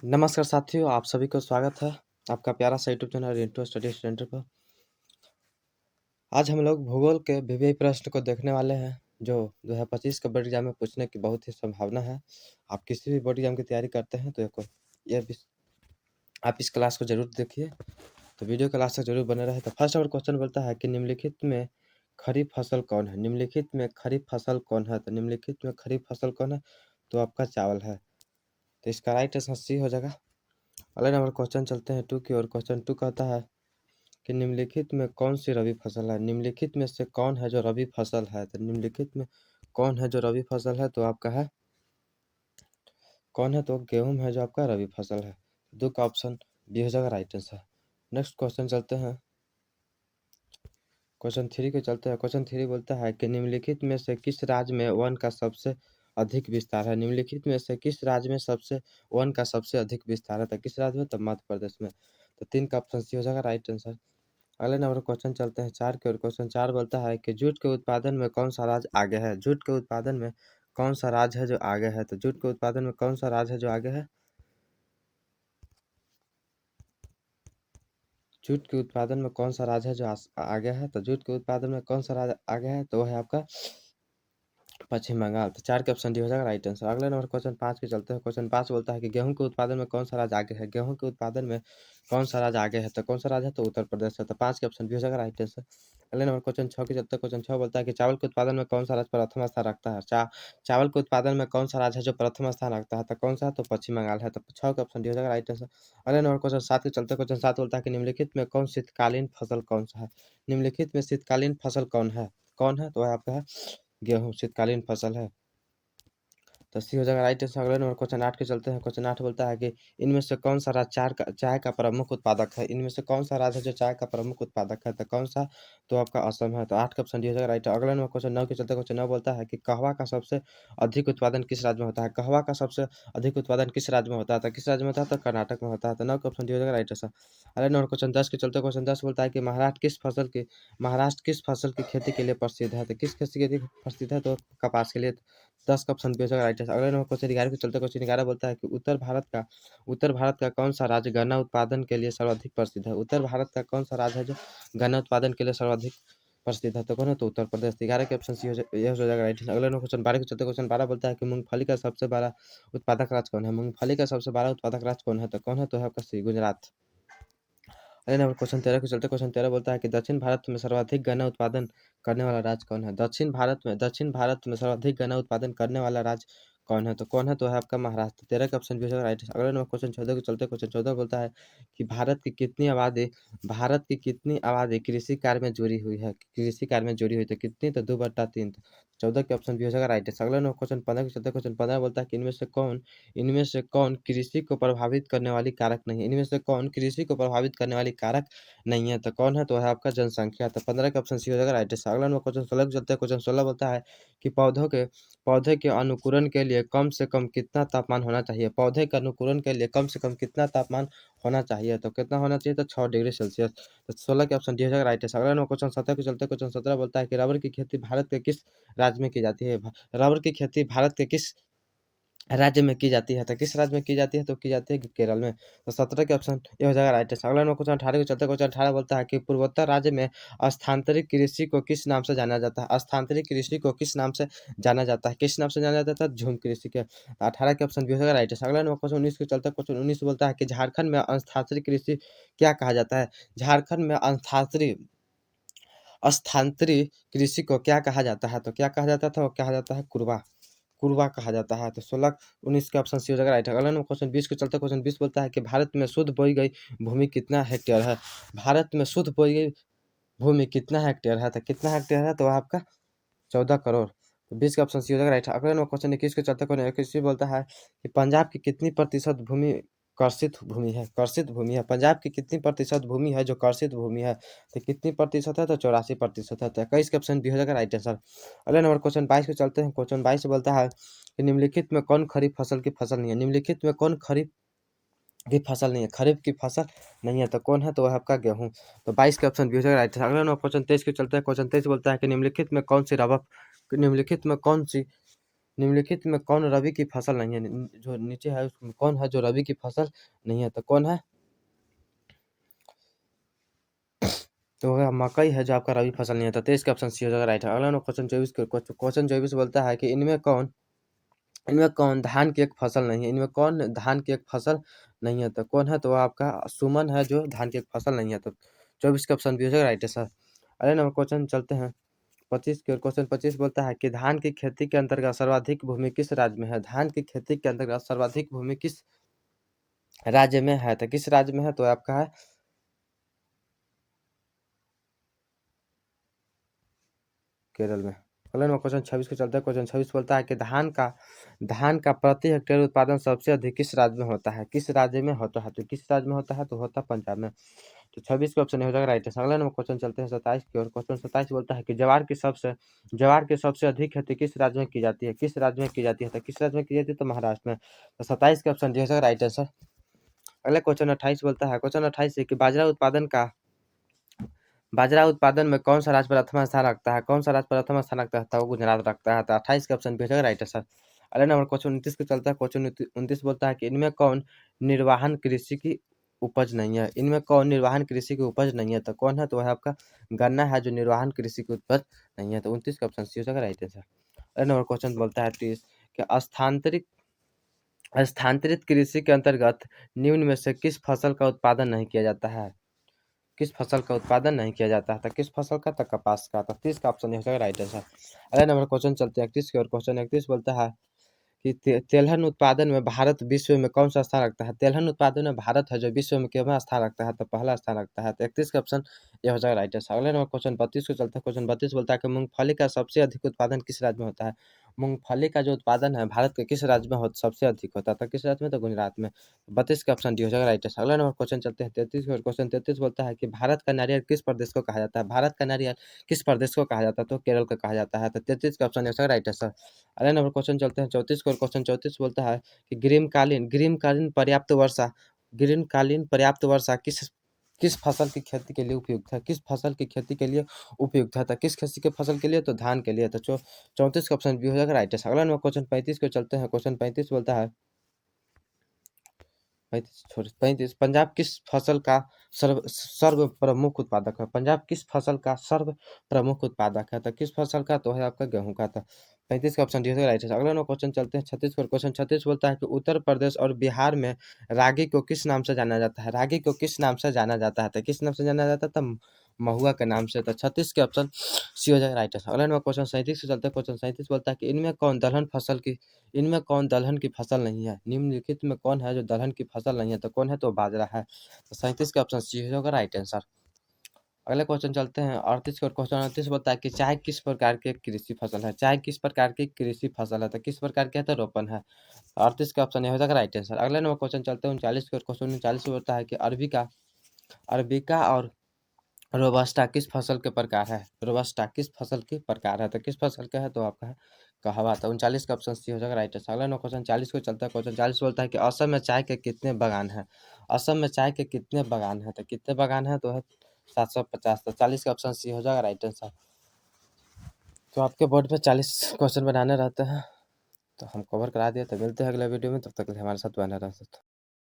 नमस्कार साथियों, आप सभी को स्वागत है आपका प्यारा सा YouTube channel Rintu study centre पर। आज हम लोग भूगोल के विभिन्न प्रश्न को देखने वाले हैं जो 2025 के बोर्ड एग्जाम में पूछने की बहुत ही संभावना है। आप किसी भी बोर्ड एग्जाम की तैयारी करते हैं तो आप इस क्लास को जरूर देखिए, तो वीडियो क्लास तक जरूर बने रहे। तो फर्स्ट और क्वेश्चन बोलता है कि निम्नलिखित में खरीफ फसल कौन है। निम्नलिखित में खरीफ फसल कौन है? तो निम्नलिखित में खरीफ फसल कौन है? तो आपका चावल है, तो इसका राइट आंसर सी हो जाएगा। अगले नंबर क्वेश्चन चलते हैं 2 की ओर। क्वेश्चन 2 कहता है कि निम्नलिखित में कौन सी रबी फसल है। निम्नलिखित में से कौन है जो रबी फसल है? तो निम्नलिखित में कौन है जो रबी फसल है? तो आपका है कौन है? तो गेहूं है जो आपका रबी फसल है। 2 का ऑप्शन बी हो जाएगा राइट आंसर। नेक्स्ट क्वेश्चन चलते हैं क्वेश्चन 3 के चलते हैं। क्वेश्चन 3 बोलता है कि निम्नलिखित में से किस राज्य में वन का सबसे अधिक विस्तार है। निम्नलिखित में से किस राज्य में सबसे वन का सबसे अधिक विस्तार है? तो किस राज्य में? तो मध्य प्रदेश में। तो 3 का ऑप्शन सी हो जाएगा राइट आंसर। अगले नंबर क्वेश्चन चलते हैं 4 की ओर। क्वेश्चन 4 बोलता है कि जूट के उत्पादन में कौन सा राज्य आगे है। जूट के उत्पादन में कौन सा राज्य है जो आगे है? तो जूट के उत्पादन में कौन सा राज्य है जो आगे है? जूट के उत्पादन में कौन सा राज्य है जो आगे है? तो जूट के उत्पादन में कौन सा राज्य आगे है? तो वह है आपका पश्चिम बंगाल। तो 4 के ऑप्शन डी हो जाएगा राइट आंसर। अगले नंबर क्वेश्चन 5 के चलते हैं। क्वेश्चन 5 बोलता है कि गेहूं के उत्पादन में कौन सा राज्य आगे है। गेहूं के उत्पादन में कौन सा राज्य आगे है? तो कौन सा राज्य है? तो उत्तर प्रदेश है। तो 5 के ऑप्शन बी हो जाएगा राइट आंसर। अगले नंबर क्वेश्चन 6 के चलते क्वेश्चन 6 बोलता है कि चावल के उत्पादन में कौन सा राज्य प्रथम स्थान रखता है। चावल के उत्पादन में कौन सा राज्य है जो प्रथम स्थान रखता है? तो कौन सा? तो पश्चिम बंगाल है। तो 6 के ऑप्शन डी हो जाएगा राइट आंसर। अगले नंबर क्वेश्चन 7 के चलते क्वेश्चन 7 बोलता है कि निम्नलिखित में कौन शीतकालीन फसल कौन सा है। निम्नलिखित में शीतकालीन फसल कौन है? तो वह आपका है गेहूं, शीतकालीन फसल है। तो सी हो जाएगा राइट आंसर। अगले नंबर क्वेश्चन 8 के चलते हैं। क्वेश्चन 8 बोलता है कि इनमें से कौन सा राज्य चाय का प्रमुख उत्पादक है। इनमें से कौन सा राज्य है जो चाय का प्रमुख उत्पादक है? तो कौन सा? तो आपका असम है। तो 8 का ऑप्शन डी हो जाएगा राइट। अगले नंबर क्वेश्चन 9 के चलते क्वेश्चन 9 बोलता है कि कहवा का सबसे अधिक उत्पादन किस राज्य में होता है। कहवा का सबसे अधिक उत्पादन किस राज्य में होता है? तो किस राज्य में होता है? तो कर्नाटक में होता है। तो 9 का ऑप्शन डी हो जाएगा राइट आंसर। अगले नंबर क्वेश्चन 10 के चलते क्वेश्चन 10 बोलता है कि महाराष्ट्र किस फसल की खेती के लिए प्रसिद्ध है। तो किस खेती के लिए प्रसिद्ध है? तो कपास के लिए। 10 का ऑप्शन बी हो जाएगा राइट आंसर। अगले नंबर क्वेश्चन 11 के चलते क्वेश्चन 11 बोलता है कि उत्तर भारत का कौन सा राज्य गन्ना उत्पादन के लिए सर्वाधिक प्रसिद्ध है। उत्तर भारत का कौन सा राज्य है जो गन्ना उत्पादन के लिए सर्वाधिक प्रसिद्ध है? तो कौन है? तो उत्तर प्रदेश। 11 के ऑप्शन सी ये हो जाएगा राइट आंसर। अगले नंबर क्वेश्चन 12 के चलते क्वेश्चन 12 बोलता है कि मूंगफली का सबसे बड़ा उत्पादक राज्य कौन है। मूंगफली का सबसे बड़ा उत्पादक राज्य कौन है? तो कौन है? तो है आपका सी गुजरात। अगले नंबर क्वेश्चन 13 के चलते क्वेश्चन 13 बोलता है कि दक्षिण भारत में सर्वाधिक गन्ना उत्पादन करने वाला राज्य कौन है। दक्षिण भारत में सर्वाधिक गन्ना उत्पादन करने वाला राज्य कौन है? तो कौन है? तो है आपका महाराष्ट्र। 13 का ऑप्शन बी हो जाएगा राइट। अगले नंबर क्वेश्चन 14 के चलते क्वेश्चन 14 बोलता है कि भारत की कितनी आबादी कृषि कार्य में जुड़ी हुई है। कृषि कार्य में जुड़ी हुई तो कितनी? तो 2/3। 14 के ऑप्शन बी हो जाएगा राइट। अगले नंबर क्वेश्चन 15 के चलते क्वेश्चन 15 बोलता है कि इनमें से कौन कृषि को प्रभावित करने वाली कारक नहीं है। इनमें से कौन कृषि को प्रभावित करने वाली कारक नहीं है? तो कौन है? तो है आपका जनसंख्या। तो 15 का ऑप्शन सी हो जाएगा राइट आंसर। अगला नंबर क्वेश्चन 16 के चलते क्वेश्चन 16 बोलता है कि पौधे के अनुकूलन के लिए कम से कम कितना तापमान होना चाहिए। पौधे के अनुकूलन के लिए कम से कम कितना तापमान होना चाहिए? तो कितना होना चाहिए? तो 6 डिग्री सेल्सियस। तो 16 के ऑप्शन डी हो जाएगा राइट आंसर। अगला नंबर क्वेश्चन 17 के चलते क्वेश्चन 17 बोलता है कि रबर की खेती भारत के किस राज्य में की जाती है। रबर की खेती भारत के किस राज्य में की जाती है? तो किस राज्य में की जाती है? तो की जाती है केरल में। तो 17 के ऑप्शन ये हो जाएगा राइट आंसर। अगला नंबर क्वेश्चन 18 के चलते क्वेश्चन 18 बोलता है कि पूर्वोत्तर राज्य में स्थानांतरित कृषि को किस नाम से जाना जाता है। स्थानांतरित कृषि को किस नाम से जाना जाता है? किस नाम से जाना जाता है? झूम कृषि के। 18 के ऑप्शन बी हो जाएगा राइट आंसर। अगला नंबर क्वेश्चन 19 के चलते क्वेश्चन 19 बोलता है कि झारखंड में स्थानांतरित कृषि क्या कहा जाता है। झारखंड में स्थानांतरित कृषि को क्या कहा जाता है? तो क्या कहा जाता था? वो कहा जाता है कुरवा कहा जाता है। तो 16 19 का ऑप्शन सी हो जाएगा राइट। अगला नंबर क्वेश्चन 20 के चलते क्वेश्चन 20 बोलता है कि भारत में शुद्ध बोई गई भूमि कितना हेक्टेयर है। भारत में शुद्ध बोई गई भूमि कितना हेक्टेयर है? तो कितना हेक्टेयर है? तो आपका 14 करोड़। तो 20 का ऑप्शन सी हो जाएगा राइट। अगला नंबर क्वेश्चन 21 के चलते क्वेश्चन 21 बोलता है कि पंजाब की कितनी प्रतिशत भूमि कर्षित भूमि है। पंजाब की कितनी प्रतिशत भूमि है जो कर्षित भूमि है? तो कितनी प्रतिशत है? तो 84% है। तो 21 के ऑप्शन बी हो जाएगा राइट आंसर। अगले नंबर क्वेश्चन 22 के चलते हैं। क्वेश्चन 22 बोलता है कि निम्नलिखित में कौन खरीफ फसल की फसल नहीं है। निम्नलिखित में कौन खरीफ की फसल नहीं है? खरीफ की फसल नहीं है तो कौन है? तो वह आपका गेहूं। तो 22 के ऑप्शन बी हो जाएगा राइट आंसर। अगला नंबर क्वेश्चन 23 के चलते हैं। क्वेश्चन 23 बोलता है कि निम्नलिखित में कौन सी निम्नलिखित में कौन रबी की फसल नहीं है? जो नीचे है उसमें कौन है जो रबी की फसल नहीं है? तो कौन है? तो होगा मकई है जो आपका रबी फसल नहीं है। तो 23 का ऑप्शन सी हो जाएगा राइट है। अगला नंबर क्वेश्चन 24 क्वेश्चन 24 बोलता है कि इनमें कौन धान की एक फसल नहीं है? इनमें कौन धान की एक फसल नहीं है? तो कौन है? तो आपका सुमन है जो धान की एक फसल नहीं है। तो 24 का ऑप्शन बी हो जाएगा राइट है सर। अगले नंबर क्वेश्चन चलते हैं 25 की ओर। क्वेश्चन 25 बोलता है कि धान की खेती के अंतर्गत सर्वाधिक भूमि किस राज्य में है? धान की खेती के अंतर्गत सर्वाधिक भूमि किस राज्य में है? तो किस राज्य में है? तो आपका है केरल में। अगला नंबर क्वेश्चन 26 को चलता है। क्वेश्चन 26 बोलता है कि धान का प्रति हेक्टेयर उत्पादन सबसे अधिक किस राज्य में होता है? किस राज्य में होता है? तो किस राज्य में होता है? तो होता है पंजाब में। तो 26 का ऑप्शन हो जाएगा राइट है। अगला नंबर क्वेश्चन चलते हैं 27 की ओर। क्वेश्चन 27 बोलता है कि ज्वार की सबसे अधिक खेती किस राज्य में की जाती है? किस राज्य में की जाती है? तो किस राज्य में की जाती है? तो महाराष्ट्र में। तो 27 का ऑप्शन हो जाएगा राइट आंसर। अगला क्वेश्चन 28 बोलता है। क्वेश्चन 28 है कि बाजरा उत्पादन में कौन सा राज्य प्रथम स्थान रखता है? कौन सा राज्य प्रथम स्थान रखता है? तो वो गुजरात रखता है। तो 28 का ऑप्शन बी हो जाएगा राइट आंसर। अगला नंबर क्वेश्चन 29 को चलता है। क्वेश्चन 29 बोलता है कि इनमें कौन निर्वाहन कृषि की उपज नहीं है? इनमें कौन निर्वाहन कृषि की उपज नहीं है? तो कौन है? तो वह आपका गन्ना है जो निर्वाहन कृषि की उपज नहीं है। तो 29 का ऑप्शन सी हो जाएगा राइट आंसर। अगला नंबर क्वेश्चन बोलता है 30 कि स्थानांतरित कृषि के अंतर्गत निम्न में से किस फसल का उत्पादन नहीं किया जाता है? किस फसल का उत्पादन नहीं किया जाता है? तो किस फसल का? तो कपास का। तो 30 का ऑप्शन हो जाएगा राइट आंसर। अगला नंबर क्वेश्चन चलते हैं 31 की ओर। क्वेश्चन 31 बोलता है कि तेलहन उत्पादन में भारत विश्व में कौन सा स्थान रखता है? तेलहन उत्पादन में भारत है जो विश्व में कितना स्थान रखता है? तो पहला स्थान रखता है। तो 31 का ऑप्शन ये हो जाएगा राइट आंसर। अगले नंबर क्वेश्चन 32 को चलता है। क्वेश्चन 32 बोलता है कि मूंगफली का सबसे अधिक उत्पादन किस राज्य में होता है? मूंगफली का जो उत्पादन है भारत के किस राज्य में सबसे अधिक होता है? तो किस राज्य में? तो गुजरात में। 32 का ऑप्शन डी हो जाएगा राइट आंसर। अगला नंबर क्वेश्चन चलते हैं 33 की ओर। क्वेश्चन 33 बोलता है कि भारत का नारियल किस प्रदेश को कहा जाता है? भारत का नारियल किस प्रदेश को कहा जाता है? तो केरल को कहा जाता है। तो 33 का ऑप्शन हो जाएगा राइट आंसर। अगला नंबर क्वेश्चन चलते हैं 34 को। क्वेश्चन 34 बोलता है कि ग्रीष्मकालीन पर्याप्त वर्षा किस फसल की खेती के लिए उपयुक्त है? किस फसल की खेती के लिए उपयुक्त है? तो किस खेती के फसल के लिए? तो धान के लिए। तो 34 का ऑप्शन बी हो जाएगा राइट आंसर। अगला नंबर क्वेश्चन 35 को चलते हैं। क्वेश्चन 35 बोलता है 35 पंजाब किस फसल का सर्व प्रमुख उत्पादक है? पंजाब किस फसल का सर्व प्रमुख उत्पादक है? तो किस फसल का? तो है आपका गेहूं का। था 35 का ऑप्शन डी होगा राइट है। अगला नो क्वेश्चन चलते हैं 36 पर। क्वेश्चन 36 बोलता है कि उत्तर प्रदेश और बिहार में रागी को किस नाम से जाना जाता है? रागी को किस नाम से जाना जाता है? तो किस नाम से जाना जाता है? तो महुआ के नाम से। तो 36 के ऑप्शन सी हो जाएगा राइट है। अगला नंबर क्वेश्चन 37 से चलते हैं। क्वेश्चन 37 बोलता है कि इनमें कौन दलहन की फसल नहीं है? निम्नलिखित में कौन है जो दलहन की फसल नहीं है? तो कौन है? तो बाजरा है। तो 37 का ऑप्शन सी होगा राइट आंसर। अगले क्वेश्चन चलते हैं 38 का। क्वेश्चन 38 बोलता है कि चाय किस प्रकार की कृषि फसल है? चाय किस प्रकार की कृषि फसल है? तो किस प्रकार की है? तो रोपण है। 38 का ऑप्शन ये हो जाएगा राइट आंसर। अगले नंबर क्वेश्चन चलते हैं 39 का। क्वेश्चन 39 बोलता है कि अरबिका और रोबस्टा किस फसल के प्रकार है? रोबस्टा किस फसल के प्रकार है? तो किस फसल का है? तो आपका है कहवा। तो 39 का ऑप्शन सी हो जाएगा राइट आंसर। अगला नंबर क्वेश्चन 40 को चलता है। क्वेश्चन 40 बोलता है कि असम में चाय के कितने बागान है? असम में चाय के कितने बागान है? तो कितने बागान है? तो है 750। तो 40 का ऑप्शन सी हो जाएगा राइट आंसर। तो आपके बोर्ड पे 40 क्वेश्चन बनाने रहते हैं तो हम कवर करा दिए। तो मिलते हैं अगले वीडियो में, तब तक के लिए हमारे साथ बने रह सकते।